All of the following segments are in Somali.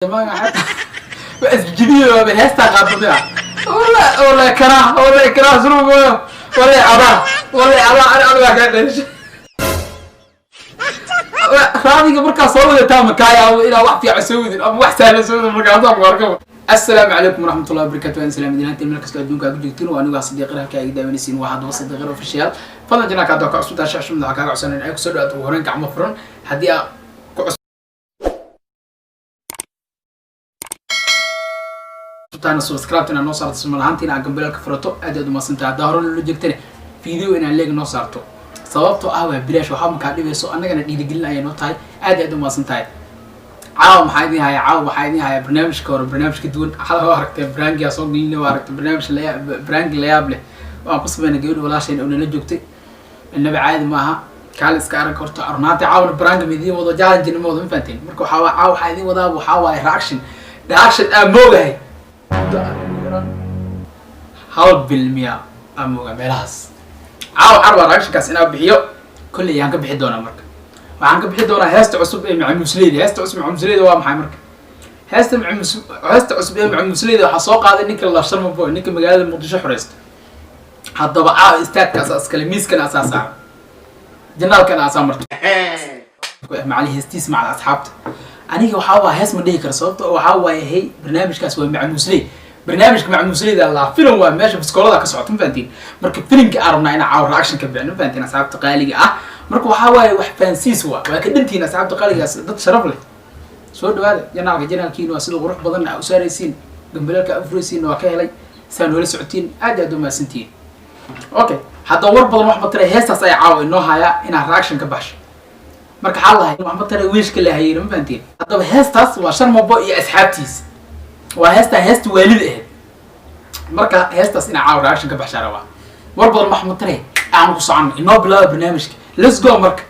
ما حتى بس جديد بهستا قاطبة ولا كراه زروب ولا عبا أنا كذا هذه مركز صوت تام كايا إلى واحد في عسود أو واحد سهل سود مركز مركب. السلام عليكم ورحمة الله وبركاته. أنا سلام مدينة المركز كأدونك أجدتين وأنا صديق غير كأي دائما يسين واحد وصديق غير في الشيال. فضل جنا كأدوك أصوات الشاشة من ذاك عشان أكسر وهرين كعم فرن هدي تانا سبسكرايب تنا نوصل تسمع هانتينا قبل الكفرتو أدي ما سنت ظهر اللي جبتني فيديو إن عليك نوصلته sababtoo ah waa bilash waxa ma ka dhibeyso annagana dhiirigelinayno tahay aad uma santahay caaw maxay idin hayaa barnaamijka hore barnaamijka duwan xal oo aragtay brangiga soo gelinay waa aragtay brang la yaab leh waan ku sameeyay gabadh walaasheen oo nala joogtay inaba caadi maaha kaal iska arag horta arnaati caawna brang midii wada challenge nimo wada faanteen marka waxa idin wadaa waxa reaction amoogahay hal bilmiya amooga meelahaas عارف رأيك كاس أنا بحيو كل يوم كبحي دونا مرك وعن كبحي دونا هست عصب مع مسليد هست عصب مع مسليد وام حي مرك هست عصب مع مسليد وحصوق هذا نيك الله شرم بو نيك مجال المقدسة حرست حتى بقى استاد كاس كلميس كان أساسا جنال كان أساسا مرك مع عليه هستيس مع الأصحاب أنا وحاوا هست مديك رصوت وحاوا هي برنامج كاس مع مسليد برنامجك مع المسليد الله فيلم waa meesha biskoolada ka socoto faantiin marka filimka arabna ina caaw reaction ka bixin faantiin asxaabta qaaliga ah marka waxa waaye wax faansiis waa ka dhintiin asxaabta qaaligaas dad sharaf leh soo dhawaada janaalkiina waa sida qurux badan u saaraysiin dambalka afraysiin waa ka helay saan wala socotiin aad uma santiin okay hadda war badan wax ma taray heestaas ay caaw inoo haya ina reaction ka baxsho marka xal lahayn wax ma taray wiishka la hayeen faantiin hadda heestaas waa sharmabo iyo asxaabtiis وهست والد إيه مركا هستاس إن عاور عشان كبح شاروا وربط محمود تري أنا قصعان إنه بلا برنامجك let's go مركا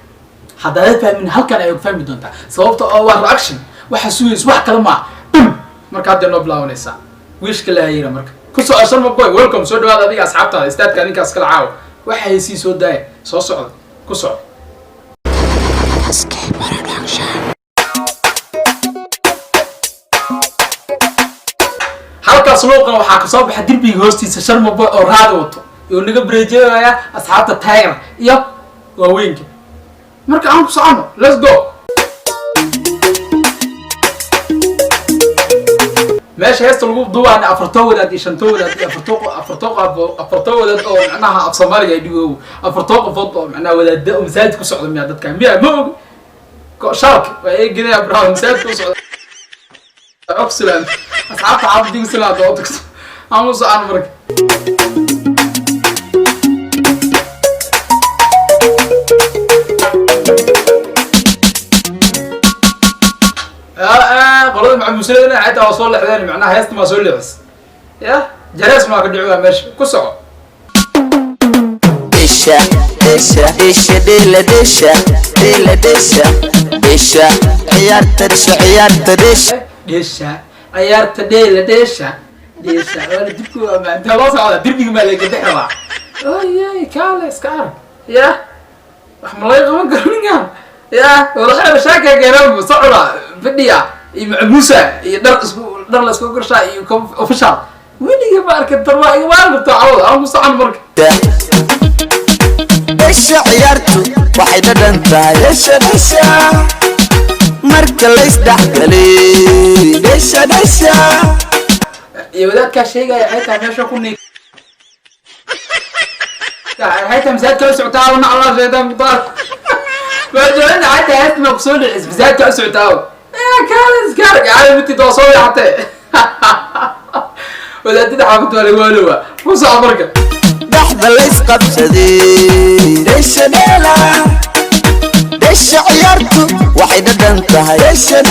هذا فهم من هل كان أيوك فهم بدون تا صوبته أول رياكشن وحسويس واحد كلمة بوم مركا هذا إنه بلا ونسا ويش كله هيرا مركا كسو أشر مبوي ويلكم سود هذا دي أصحابته استاد كان كاس كل عاو وحيسي سود ده صعد كسو halkaas looqana waxa ka soo baxay dirbiga hoostiisa sharmabo oo raad wato iyo naga breejeeya asxaabta taageer iyo waaweynka marka aan ku socono let's go meesha heesta lagu duubaan afarto wadaad iyo shanto wadaad iyo afarto wadaad oo macnaha af Soomaaliga ay dhigo afarto qofood oo macnaha wadaad oo masaajid ku socdo miya dadka miya ma og shark way geeyaa Abraham masaajid ku socdo أقسم أصحاب عبدين سلا دوتكس أموس أنا مرك قرر مع المسلمين حتى وصل لحذاني معناها هيست ما سولي بس يا جلس ما كدعوها ماشي كسر دشة دشة عيار تدشة ديشا عيارت ديشا ولا دبكو ما انت خلاص على دربي ما لقيت دحرا اي كالس كار يا رحم الله يغفر قرنيان يا والله مشاكل قرب صعبه فديا مع موسى در لا اسكو قرشا يكون اوفيشال وين بارك الدروا ما تعوض او مصعن مرك ايش عيارته واحد دنتا دشا marka la isdhaxgalay desha iyo dadka sheegay ayta meesha ku neek ayta misaad ka socotaa wana Allah sheedan mudaar waajin ayta hayt ma qsool misaad ka socotaa kaalis gaar caalamti doosoo yaatay wadaadida xaafad wala walawa fusa marka dhaxda la isqabsaday desha dela دشة عيارته واحد دنتها دشة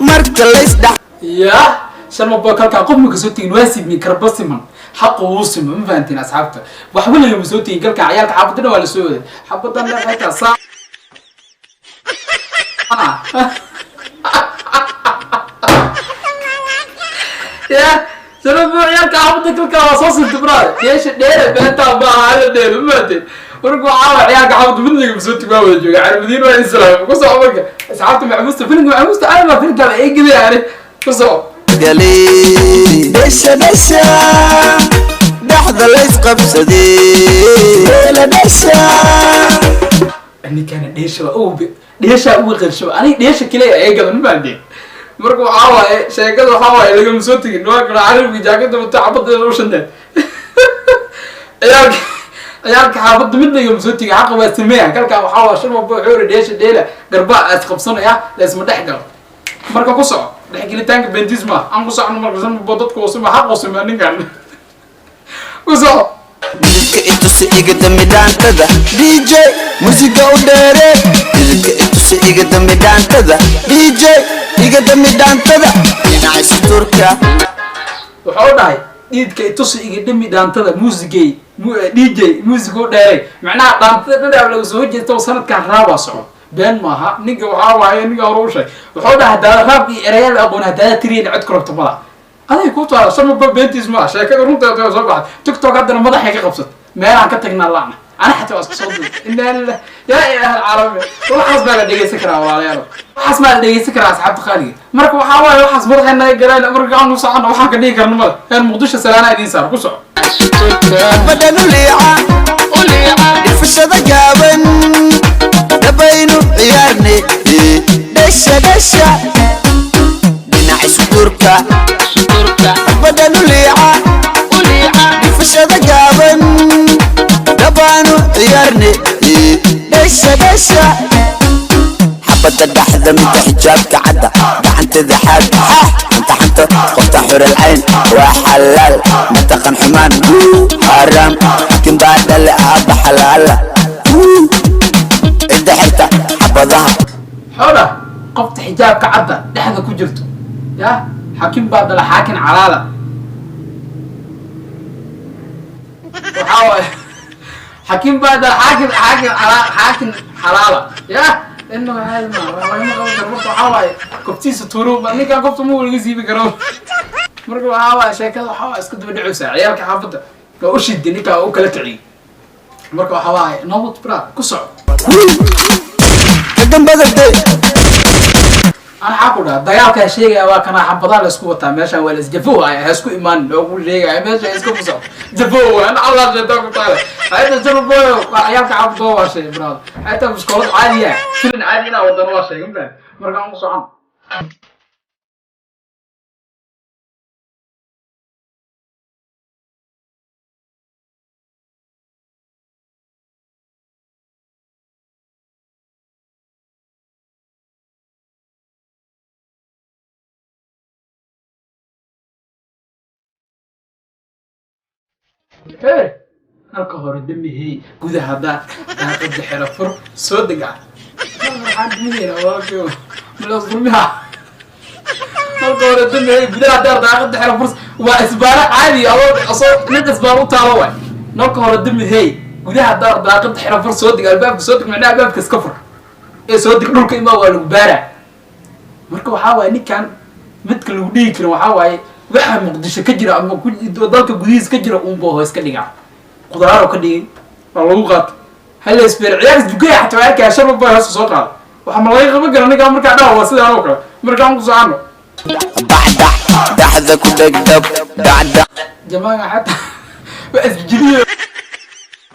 مركز ليسدح يا شرم بوكال كقوم مكسوتين واسب من كربسمن حق ووسم ما فهمتين أصحابته وحول اللي مسوتين قال كعيال حافظنا ولا سود حافظنا حتى صح يا شرم بوكال كعيال كعافظنا كل كواصوص الدبرات ليش دير بنتا بقى على دير ماتين ورجع عاوي عيالك عاود منك بصوتك ما وجهك على المدينة والإسلام قصة عمرك أصحابك مع مست فيلم مع مست أنا ما فيلم كذا إيه كذا يعني قصة قالي دشة دشة لحظة ليس قبصدي ولا دشة أني كان ديشة أو ديشة أول غير شو أنا ديشة كلا إيه قبل ما عندي مركو عاوي شيء كذا عاوي اللي قام صوتك إنه أنا عارف بيجاكد وتعبط الروشن ده عيالك حافظت مني يوم صوتك حق بسميها كلك وحاول شنو بحور ديش ديله قرباء اسقبصنا يا لازم دحقل marka ku soco dhexgelitaanka bentisma aan ku socono marka san bodadku wasma xaq wasma ninkan ku soco midka intusi iga dambi dhaantada DJ musiga u dheere midka intusi iga dambi dhaantada DJ iga dambi dhaantada dhinaca suturka wuxuu dhahay diidka itusi iga dambi dhaantada muusigay DJ music u dheeray macnaha dhaantada dhadhaab lagu soo jeesto sanadkan raaba soco been maaha ninka waxaa waaye ninka hore u sheeg wuxuu dhahay hadaa raab iyo erayaal aqoon hadaa tiriin cod korobto mada aday ku taala sama beentis ma sheekada runta soo baxay TikTok hadana madaxay ka qabsat meelaan ka tagnaa laana ana xataa waa soo duub inna lillahi ya ilaah alcaalami waxaas baa la dhageysan karaa walaalayaal waxaas ma la dhageysan karaa asxaabta qaaliga marka waxaa waaye waxaas madaxayna garaan marka aan u socono waxaan ka dhigi karno mada aan muqdisho salaana idin saar ku soco بدن وليعة الفشة جابن دبينو عيارني دشة دشة بنعيش تركا بدن وليعة الفشة جابن دبينو عيارني دشة دشة حبة اللحظة من حجابك عدى دعنت ذحاب انت حنت قلت حور العين وحلال متقن حمان حرام لكن بعد اللي ابا حلال انت حتى حبضها حوله قفت حجابك عدى لحظة كجرته يا حكيم بعد الحاكم علاله وحاول حكيم بعد حاكم حلاله يا إنه هذا ما قبل حواي كفتيس تروب أنا كان كفت مو اللي يجيب كرام مركب حواي شيء كذا حواي اسكت بدعو ساعة عيالك حافظة لو أشي الدنيا كأو كلا تعي مركب حواي نوبت برا كسر قدام بدل أنا حاكل ده ضيعك هالشيء وكان حبضان لسكوت تام ماشان ولا جفوه هسكو إيمان لو أقول ليه ماشان هسكو بصو جفوه أنا الله جدك طالع هذا جربوا عيالك حبضوا واشي براد حتى مش كلام عادية كلنا عادينا ودنا واشي يمكن مركب مصعب إيه halka hore dambihi gudaha daaqada xira fur soo degaa waxaan diidaynaa walaalkay malaas durmiha halka hore dambihi gudaha daaqada xira fur waa isbaara caadi asoo nin isbaar u taalo way halka hore dambihi gudaha daaqada xira fur soo degaa albaabka soo deg macnaa albaabka iska fur ee soo deg dhulka ima waa lagu baara marka waxaa waaye ninkan midka lagu dhigi karo waxaa waaye waxa muqdisho ka jira ama dalka gudihiisa ka jira uun boo iska dhigaa qudaar oo ka dhigay waa lagu qaato hal isbeer ciyaar dugay xataa waa ka shar baa hoos soo qaad waxa ma laga qaban karaa ninka marka dhaw waa sidaan oo kale marka aan ku socono بعد لحظة كدب بعد jamaca xataa waa isjibiyo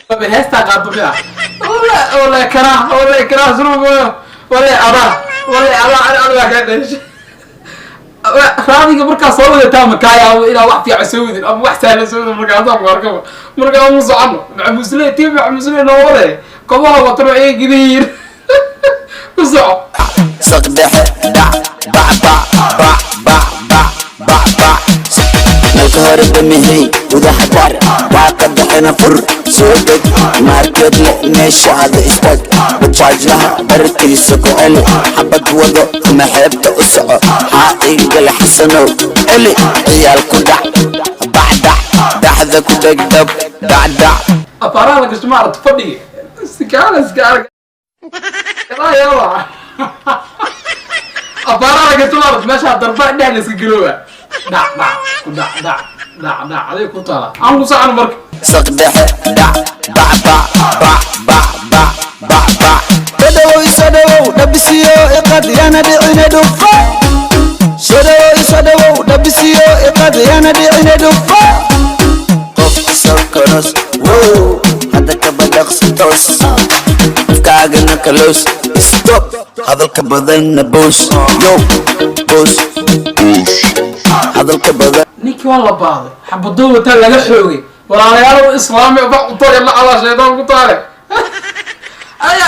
waa heesta qaado baa wala kana surugo wala ada ka dhashay raadiga markaa soo wadataa makaaya ilaa wax fiican soo wadin ama wax sahlan soo wadin markaa aan qorkaba markaa aan socono macmuusle tiim macmuusle noo wade kobaha watro ay gidiin ku soco صقدح دع باع باع باع باع باع باع باع الكهر بمهي وذا حدار وعقد حنا فر سودك ماركت لقناش هذا استك بتشارج لها بركي سكو علي حبك وضو ما حبت اسعو حقيق الحسنو علي عيال كدع بعد دحذا كدك دب دع دع أفراد كشمار تفضي سكارة يلا أفراد كشمار ماشى ضربة نحن سكلوها دع عليك وطالع أنا مصعد مرك saqdhexe dhac bacbac bacbac bacbac sodhawow isodhawow dhabisiyo iqad yana dhicine dhufa sodhawow isodhawow dhabisiyo iqad yana dhicine dhufa qofka sokoros wow hadda kabadhaqsi toos afkaagana kaloos stop hadalka badanna boos yo boos hadalka badan ninkii waa la baaday xabadoo wataa laga xoogay walaalayaal islaami ba utoya la ala sheedan ku taale aya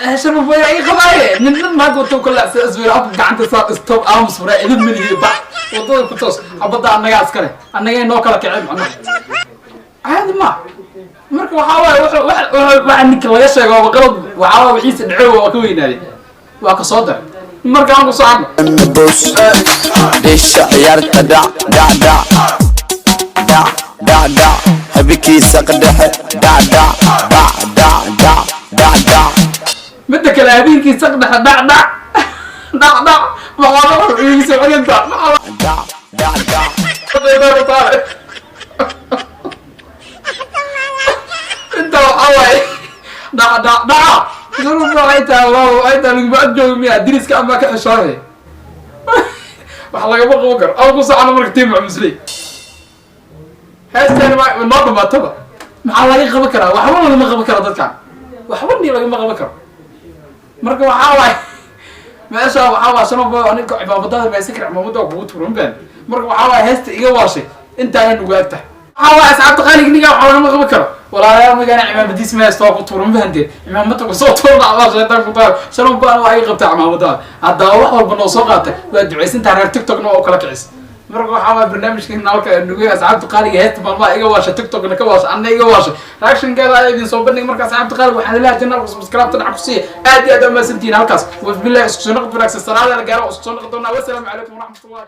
hasham baa ay qabaye nin ma go'to kala asbir ab gacanta saa stop arms fara idin miliye ba wadada ku toos xabada anaga askare anaga inoo kala kicin macna caadi ma marka waxa ninka laga sheego qalad waxa wixiisa dhaco waa ka weynaaday waa ka soo dar marka aan ku saarno boos disha ciyaarta dhac dhac dhac dhac dhac dhac habkiisa qadhaxe dhac dhac dhac dhac dhac dhac dhac midda kale habeenkiisa qadhaxe dhac dhac dhac dhac waxaa la wixiisa cunta dhac dhac dhac انت وحواي دا دا دا شنو رايته والله انت اللي بأجو ميا دريس كان ما كحشاره waxa laga baqo gar aw ku saacana markii ma musli heestan ma noqdo batada maxaa laga qaban karaa waxba laga qaban karaa dadkan waxba ni laga qaban karo marka waxa waay meesha waxa waa sanaba aniga cibaadada ma sikir maamada ugu tuuran baan marka waxa waay heesta iga waashay inta aan ugu agtahay waxa waay asxaabta qaaliga niga waxa laga qaban karo walaalayaal magana cimaamadiis ma haysto ku tuuran baandeen cimaamada ku soo tuurna Allah shaytaan ku taal shalom baan waxay qabtaa cimaamada hadda wax walba noo soo qaatay waa duceysantaa reer TikTok noo kala kicis marka waxa waa barnaamijkan nalka nugu asxaabta qaaliga heesta maalma iga waasha TikTok na ka waasha anna iga waasha reaction gaada ay idin soo bandhig marka asxaabta qaaliga waxaan ilaahay jannaad subscribe tan ku sii aad iyo aad ma santiin halkaas wa billahi isku soo noqod wanaagsan salaada la gaaro isku soo noqon doona wa salaamu calaykum wa rahmatullahi